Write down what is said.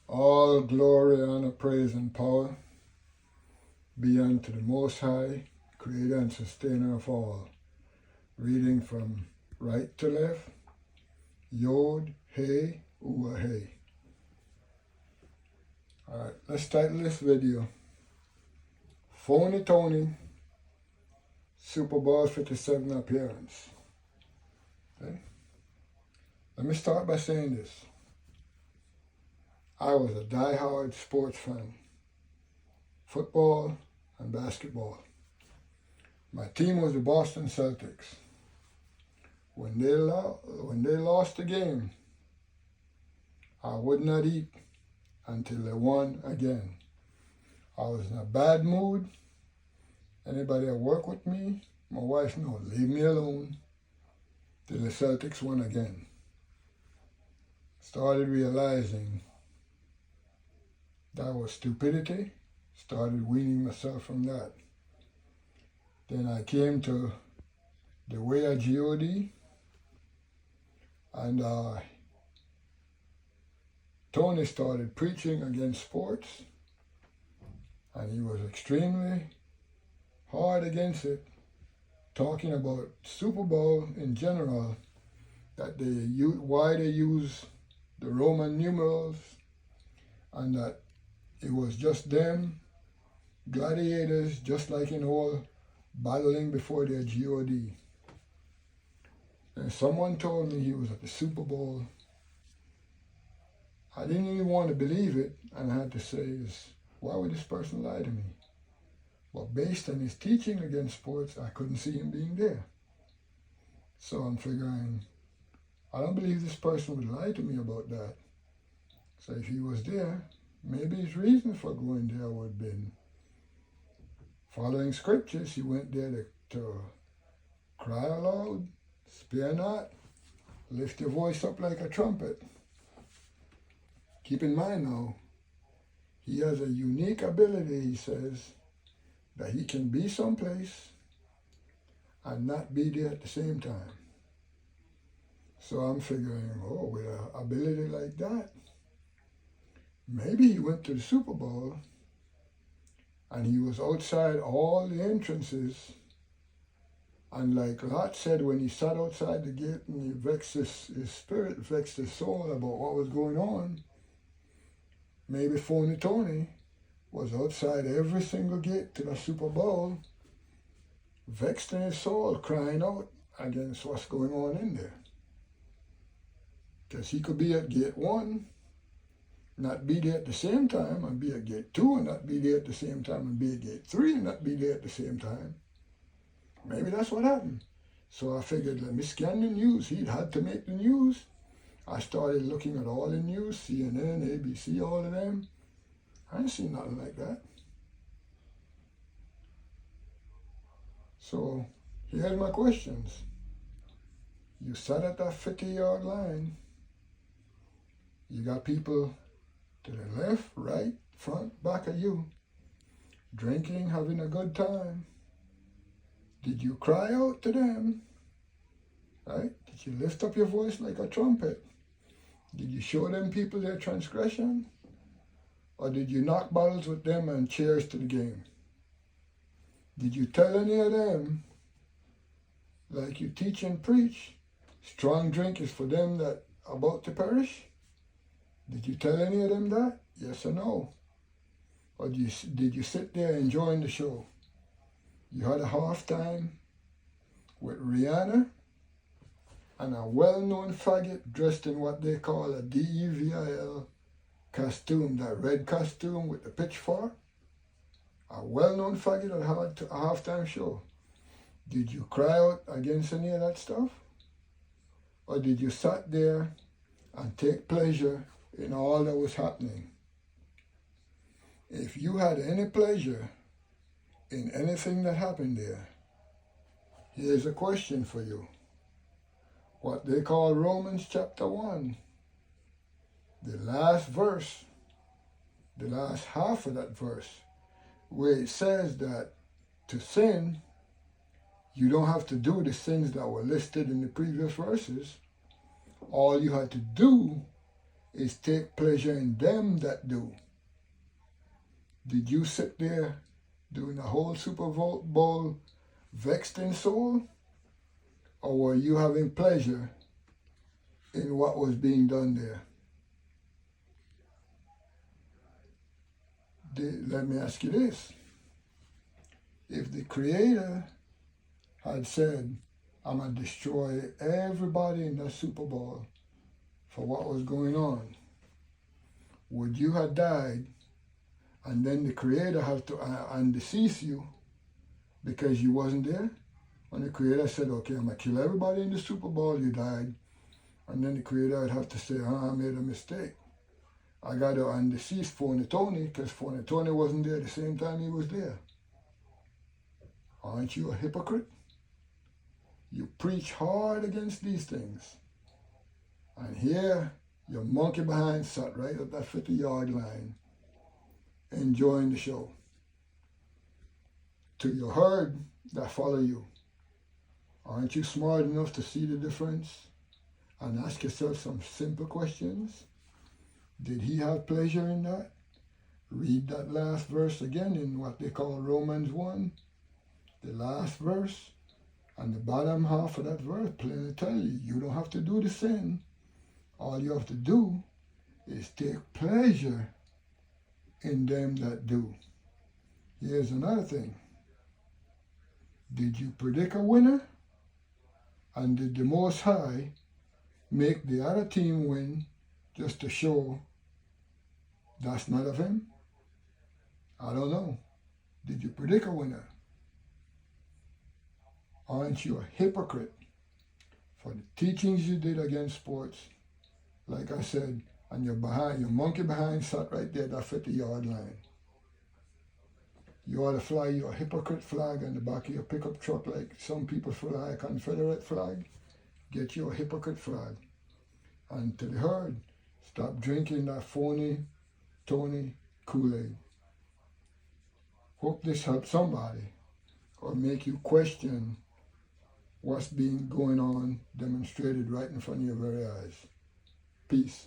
All glory, honor, praise, and power be unto the Most High, Creator and Sustainer of all. Reading from right to left, Yod, Hey, Uwa, Hey. Alright, let's title this video, Phony Tony, Super Bowl 57 appearance. Okay? Let me start by saying this. I was a die-hard sports fan, football and basketball. My team was the Boston Celtics. When they lost the game, I would not eat until they won again. I was in a bad mood. Anybody that work with me, my wife, no, leave me alone till the Celtics won again. Started realizing that was stupidity. Started weaning myself from that. Then I came to the way of God, and Tony started preaching against sports, and he was extremely hard against it, talking about Super Bowl in general, that why they use the Roman numerals, and that it was just them, gladiators, just like in all battling before their God. And someone told me he was at the Super Bowl. I didn't even want to believe it, and I had to say, why would this person lie to me? But based on his teaching against sports, I couldn't see him being there. So I'm figuring, I don't believe this person would lie to me about that. So if he was there, maybe his reason for going there would have been following scriptures. He went there to cry aloud, spare not, lift your voice up like a trumpet. Keep in mind now, he has a unique ability, he says, that he can be someplace and not be there at the same time. So I'm figuring, with an ability like that, maybe he went to the Super Bowl and he was outside all the entrances, and like Lot said, when he sat outside the gate and he vexed his spirit, vexed his soul about what was going on, maybe Phony Tony was outside every single gate to the Super Bowl, vexed in his soul, crying out against what's going on in there. Because he could be at gate 1, not be there at the same time, and be at gate 2 and not be there at the same time, and be at gate 3 and not be there at the same time. Maybe that's what happened. So I figured, let me scan the news. He'd had to make the news. I started looking at all the news, CNN, ABC, all of them. I didn't see nothing like that. So here's my questions. You sat at that 50-yard line. You got people to the left, right, front, back of you, drinking, having a good time. Did you cry out to them? Right? Did you lift up your voice like a trumpet? Did you show them people their transgression? Or did you knock bottles with them and cheers to the game? Did you tell any of them, like you teach and preach, strong drink is for them that are about to perish? Did you tell any of them that? Yes or no? Or did you sit there enjoying the show? You had a halftime with Rihanna and a well-known faggot dressed in what they call a DEVIL costume, that red costume with the pitchfork. A well-known faggot at a halftime show. Did you cry out against any of that stuff? Or did you sit there and take pleasure in all that was happening? If you had any pleasure in anything that happened there, here's a question for you. What they call Romans chapter 1, the last verse, the last half of that verse, where it says that to sin, you don't have to do the things that were listed in the previous verses. All you had to do is take pleasure in them that do. Did you sit there during the whole Super Bowl vexed in soul? Or were you having pleasure in what was being done there? Let me ask you this. If the Creator had said, I'm going to destroy everybody in the Super Bowl for what was going on, would you have died and then the Creator have to undecease you because you wasn't there? When the Creator said, okay, I'm going to kill everybody in the Super Bowl, you died. And then the Creator would have to say, I made a mistake. I got to undecease Phony Tony because Phony Tony wasn't there at the same time he was there. Aren't you a hypocrite? You preach hard against these things. And here, your monkey behind sat right at that 50-yard line, enjoying the show. To your herd that follow you, aren't you smart enough to see the difference and ask yourself some simple questions? Did he have pleasure in that? Read that last verse again in what they call Romans 1, the last verse, and the bottom half of that verse plainly tell you, you don't have to do the sin. All you have to do is take pleasure in them that do. Here's another thing. Did you predict a winner? And did the Most High make the other team win just to show that's not of him? I don't know. Did you predict a winner? Aren't you a hypocrite for the teachings you did against sports? Like I said, and your monkey behind sat right there at that 50-yard line. You ought to fly your hypocrite flag on the back of your pickup truck like some people fly a Confederate flag. Get your hypocrite flag. And to the herd, stop drinking that Phony Tony Kool-Aid. Hope this helps somebody or make you question what's going on demonstrated right in front of your very eyes. Peace.